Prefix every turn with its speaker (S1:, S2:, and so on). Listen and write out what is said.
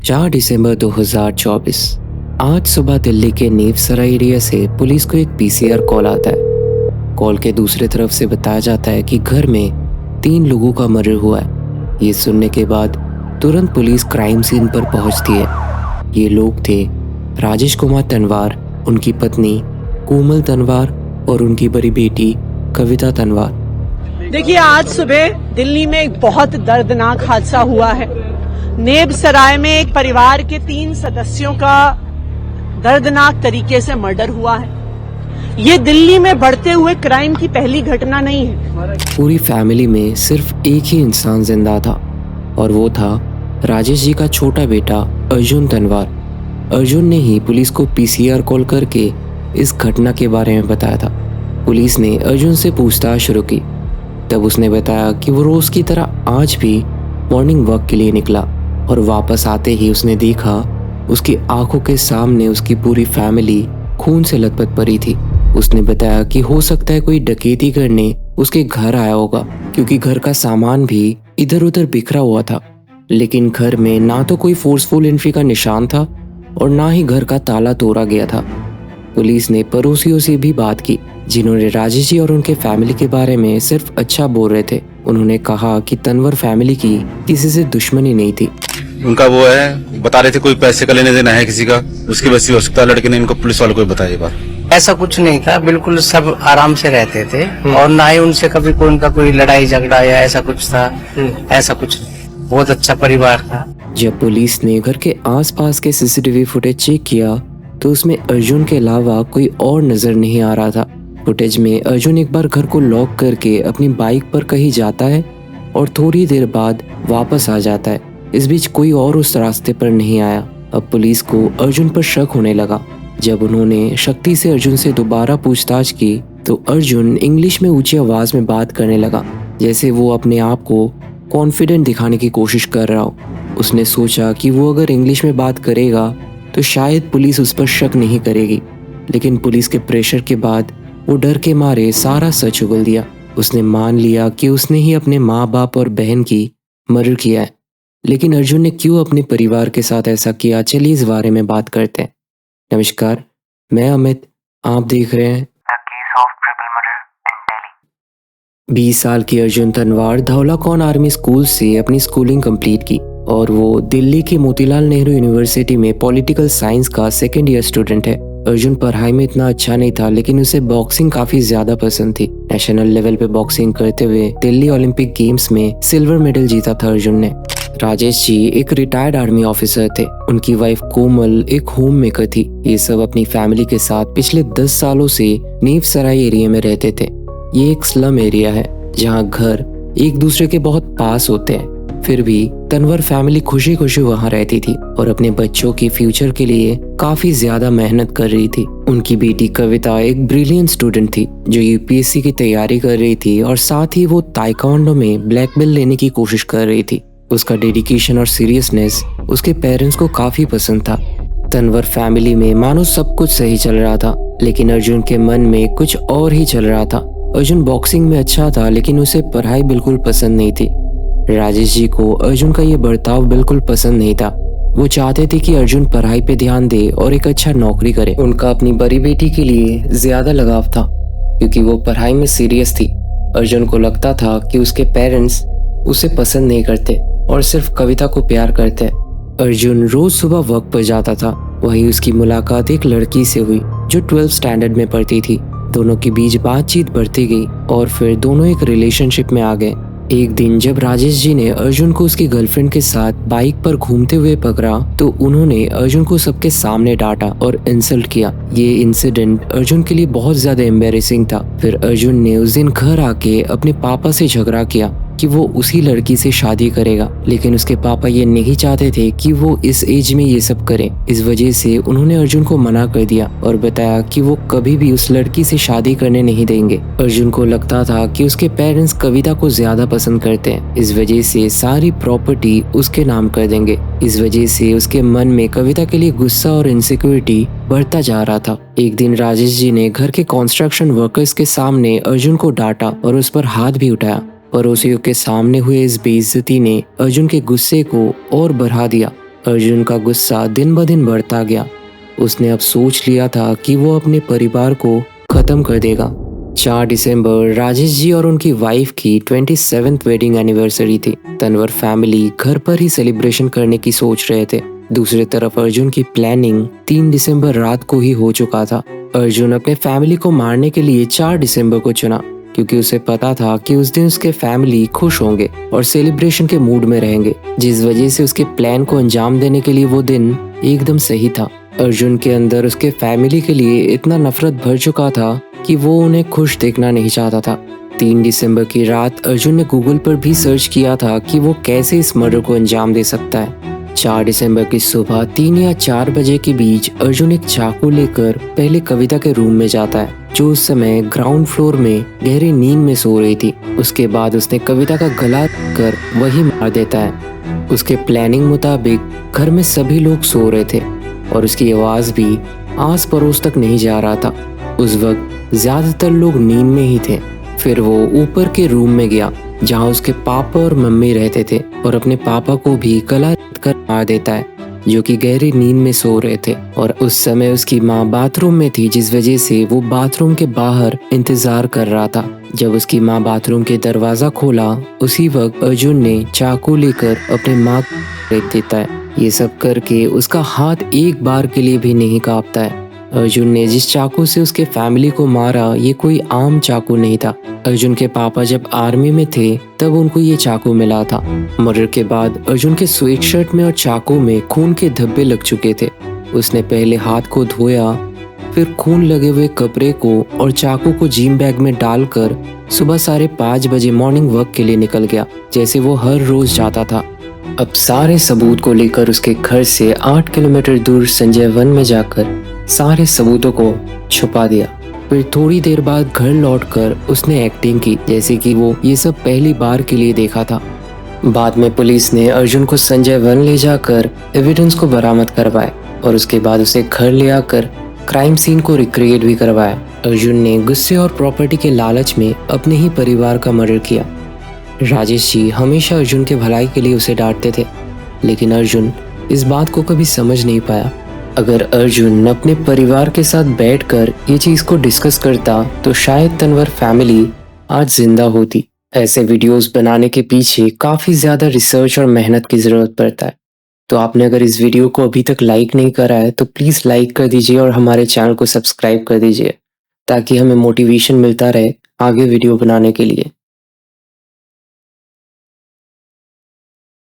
S1: 4 दिसंबर 2024। आज सुबह दिल्ली के नीव सराय एरिया से पुलिस को एक पीसीआर कॉल आता है। कॉल के दूसरी तरफ से बताया जाता है कि घर में 3 लोगों का मर्डर हुआ है। ये सुनने के बाद तुरंत पुलिस क्राइम सीन पर पहुंचती है। ये लोग थे राजेश कुमार तनवार, उनकी पत्नी कोमल तनवार और उनकी बड़ी बेटी कविता तनवार।
S2: देखिए, आज सुबह दिल्ली में एक बहुत दर्दनाक हादसा हुआ है। नेब सराय में एक परिवार के 3 सदस्यों का दर्दनाक तरीके से मर्डर हुआ है। ये दिल्ली में बढ़ते हुए क्राइम की पहली घटना नहीं है।
S1: पूरी फैमिली में सिर्फ एक ही इंसान जिंदा था और वो था राजेश जी का छोटा बेटा अर्जुन तनवार। अर्जुन ने ही पुलिस को पीसीआर कॉल करके इस घटना के बारे में बताया था। पुलिस ने अर्जुन से पूछताछ शुरू की। तब उसने बताया कि वो रोज की तरह आज भी मॉर्निंग वॉक के लिए निकला और वापस आते ही उसने देखा उसकी आंखों के सामने उसकी पूरी फैमिली खून से लथपथ पड़ी थी। उसने बताया कि हो सकता है कोई डकैती करने उसके घर आया होगा, क्योंकि घर का सामान भी इधर उधर बिखरा हुआ था। लेकिन घर में ना तो कोई फोर्सफुल एंट्री का निशान था और ना ही घर का ताला तोड़ा गया था। पुलिस ने पड़ोसियों से भी बात की, जिन्होंने राजेश जी और उनके फैमिली के बारे में सिर्फ अच्छा बोल रहे थे। उन्होंने कहा कि तनवर फैमिली की किसी से दुश्मनी नहीं थी।
S3: उनका वो है, बता रहे थे कोई पैसे का लेने देना है किसी का, उसकी वजह से हो सकता है लड़के ने इनको पुलिस वालों को बताया। ये बात
S4: ऐसा कुछ नहीं था, बिल्कुल सब आराम से रहते थे और ना ही उनसे कभी कोई उनका कोई लड़ाई झगड़ा या ऐसा कुछ था। ऐसा कुछ बहुत अच्छा परिवार था।
S1: जब पुलिस ने घर के आसपास के सीसीटीवी फुटेज चेक किया तो उसमें अर्जुन के अलावा कोई और नजर नहीं आ रहा था। फुटेज में अर्जुन एक बार घर को लॉक करके अपनी बाइक पर कहीं जाता है और थोड़ी देर बाद वापस आ जाता है। इस बीच कोई और उस रास्ते पर नहीं आया। अब पुलिस को अर्जुन पर शक होने लगा। जब उन्होंने शक्ति से अर्जुन से दोबारा पूछताछ की तो अर्जुन इंग्लिश में ऊंची आवाज में बात करने लगा, जैसे वो अपने आप को कॉन्फिडेंट दिखाने की कोशिश कर रहा हो। उसने सोचा कि वो अगर इंग्लिश में बात करेगा तो शायद पुलिस उस पर शक नहीं करेगी, लेकिन पुलिस के प्रेशर के बाद वो डर के मारे सारा सच उगल दिया। उसने मान लिया कि उसने ही अपने माँ बाप और बहन की मर्डर किया है। लेकिन अर्जुन ने क्यों अपने परिवार के साथ ऐसा किया, चलिए इस बारे में बात करते हैं। नमस्कार, मैं अमित, आप देख रहे हैं 20 साल की अर्जुन तनवार धौला कौन आर्मी स्कूल से अपनी स्कूलिंग कंप्लीट की और वो दिल्ली की मोतीलाल नेहरू यूनिवर्सिटी में पॉलिटिकल साइंस का 2nd ईयर स्टूडेंट है। अर्जुन पढ़ाई में इतना अच्छा नहीं था, लेकिन उसे बॉक्सिंग काफी ज्यादा पसंद थी। नेशनल लेवल पे बॉक्सिंग करते हुए दिल्ली ओलंपिक गेम्स में सिल्वर मेडल जीता था अर्जुन ने। राजेश जी एक रिटायर्ड आर्मी ऑफिसर थे। उनकी वाइफ कोमल एक होम मेकर थी। ये सब अपनी फैमिली के साथ पिछले 10 सालों से नीव सराय एरिया में रहते थे। ये एक स्लम एरिया है जहाँ घर एक दूसरे के बहुत पास होते हैं। फिर भी तनवर फैमिली खुशी खुशी वहाँ रहती थी और अपने बच्चों की फ्यूचर के लिए काफी ज्यादा मेहनत कर रही थी। उनकी बेटी कविता एक ब्रिलियंट स्टूडेंट थी जो यूपीएससी की तैयारी कर रही थी और साथ ही वो ताइक्वांडो में ब्लैक बेल्ट लेने की कोशिश कर रही थी। उसका डेडिकेशन और सीरियसनेस उसके पेरेंट्स को काफी पसंद था। तनवर फैमिली में मानो सब कुछ सही चल रहा था, लेकिन अर्जुन के मन में कुछ और ही चल रहा था। अर्जुन बॉक्सिंग में अच्छा था, लेकिन उसे पढ़ाई बिल्कुल पसंद नहीं थी। राजेश जी को अर्जुन का ये बर्ताव बिल्कुल पसंद नहीं था। वो चाहते थे कि अर्जुन पढ़ाई पे ध्यान दे और एक अच्छा नौकरी करे। उनका अपनी बड़ी बेटी के लिए ज्यादा लगाव था, क्योंकि वो पढ़ाई में सीरियस थी। अर्जुन को लगता था कि उसके पेरेंट्स उसे पसंद नहीं करते और सिर्फ कविता को प्यार करते। अर्जुन रोज सुबह वर्क पर जाता था। वहीं उसकी मुलाकात एक लड़की से हुई जो 12th स्टैंडर्ड में पढ़ती थी। दोनों के बीच बातचीत बढ़ती गई और फिर दोनों एक रिलेशनशिप में आ गए। एक दिन जब राजेश जी ने अर्जुन को उसकी गर्लफ्रेंड के साथ बाइक पर घूमते हुए पकड़ा तो उन्होंने अर्जुन को सबके सामने डांटा और इंसल्ट किया। ये इंसिडेंट अर्जुन के लिए बहुत ज्यादा एम्बैरेसिंग था। फिर अर्जुन ने उस दिन घर आके अपने पापा से झगड़ा किया कि वो उसी लड़की से शादी करेगा, लेकिन उसके पापा ये नहीं चाहते थे कि वो इस एज में ये सब करे। इस वजह से उन्होंने अर्जुन को मना कर दिया और बताया कि वो कभी भी उस लड़की से शादी करने नहीं देंगे। अर्जुन को लगता था कि उसके पेरेंट्स कविता को ज्यादा पसंद करते हैं, इस वजह से सारी प्रॉपर्टी उसके नाम कर देंगे। इस वजह से उसके मन में कविता के लिए गुस्सा और इनसिक्योरिटी बढ़ता जा रहा था। एक दिन राजेश जी ने घर के कंस्ट्रक्शन वर्कर्स के सामने अर्जुन को डांटा और उस पर हाथ भी उठाया। पड़ोसियों के सामने हुए इस बेइज्जती ने अर्जुन के गुस्से को और बढ़ा दिया। अर्जुन का गुस्सा दिन ब दिन बढ़ता गया। उसने अब सोच लिया था कि वो अपने परिवार को खत्म कर देगा। 4 दिसंबर राजेश जी और उनकी वाइफ की 27th वेडिंग एनिवर्सरी थी। तनवर फैमिली घर पर ही सेलिब्रेशन करने की सोच रहे थे। दूसरी तरफ अर्जुन की प्लानिंग 3 दिसंबर रात को ही हो चुका था। अर्जुन अपने फैमिली को मारने के लिए 4 दिसंबर को चुना, क्योंकि उसे पता था कि उस दिन उसके फैमिली खुश होंगे और सेलिब्रेशन के मूड में रहेंगे, जिस वजह से उसके प्लान को अंजाम देने के लिए वो दिन एकदम सही था। अर्जुन के अंदर उसके फैमिली के लिए इतना नफरत भर चुका था कि वो उन्हें खुश देखना नहीं चाहता था। 3 दिसंबर की रात अर्जुन ने गूगल पर भी सर्च किया था कि वो कैसे इस मर्डर को अंजाम दे सकता है। 4 दिसंबर की सुबह 3 या 4 बजे के बीच अर्जुन एक चाकू लेकर पहले कविता के रूम में जाता है, जो उस समय ग्राउंड फ्लोर में गहरी नींद में सो रही थी। उसके बाद उसने कविता का गला कर वही मार देता है। उसके प्लानिंग मुताबिक घर में सभी लोग सो रहे थे और उसकी आवाज भी आस पड़ोस तक नहीं जा रहा था। उस वक्त ज्यादातर लोग नींद में ही थे। फिर वो ऊपर के रूम में गया जहाँ उसके पापा और मम्मी रहते थे और अपने पापा को भी गला कर मार देता है, जो कि गहरी नींद में सो रहे थे। और उस समय उसकी माँ बाथरूम में थी, जिस वजह से वो बाथरूम के बाहर इंतजार कर रहा था। जब उसकी माँ बाथरूम के दरवाजा खोला, उसी वक्त अर्जुन ने चाकू लेकर अपनी माँ को रेत देता है। ये सब करके उसका हाथ एक बार के लिए भी नहीं कांपता है। अर्जुन ने जिस चाकू से उसके फैमिली को मारा, ये कोई आम चाकू नहीं था। अर्जुन के पापा जब आर्मी में थे तब उनको ये चाकू मिला था। मर्डर के बाद अर्जुन के स्वेट शर्ट में और चाकू में खून के धब्बे लग चुके थे। उसने पहले हाथ को धोया, फिर खून लगे हुए कपड़े को और चाकू को जिम बैग में डालकर सुबह 5:30 बजे मॉर्निंग वॉक के लिए निकल गया, जैसे वो हर रोज जाता था। अब सारे सबूत को लेकर उसके घर से 8 किलोमीटर दूर संजय वन में जाकर सारे सबूतों को छुपा दिया। फिर थोड़ी देर बाद घर लौटकर उसने एक्टिंग की जैसे कि वो ये सब पहली बार के लिए देखा था। बाद में पुलिस ने अर्जुन को संजय वन ले जाकर एविडेंस को बरामद करवाया और उसके बाद उसे घर ले आकर क्राइम सीन को रिक्रिएट भी करवाया। अर्जुन ने गुस्से और प्रॉपर्टी के लालच में अपने ही परिवार का मर्डर किया। राजेश जी हमेशा अर्जुन के भलाई के लिए उसे डांटते थे, लेकिन अर्जुन इस बात को कभी समझ नहीं पाया। अगर अर्जुन अपने परिवार के साथ बैठकर ये चीज को डिस्कस करता तो शायद तनवर फैमिली आज जिंदा होती। ऐसे वीडियोस बनाने के पीछे काफी ज्यादा रिसर्च और मेहनत की जरूरत पड़ता है। तो आपने अगर इस वीडियो को अभी तक लाइक नहीं करा है तो प्लीज लाइक कर दीजिए और हमारे चैनल को सब्सक्राइब कर दीजिए, ताकि हमें मोटिवेशन मिलता रहे आगे वीडियो बनाने के लिए।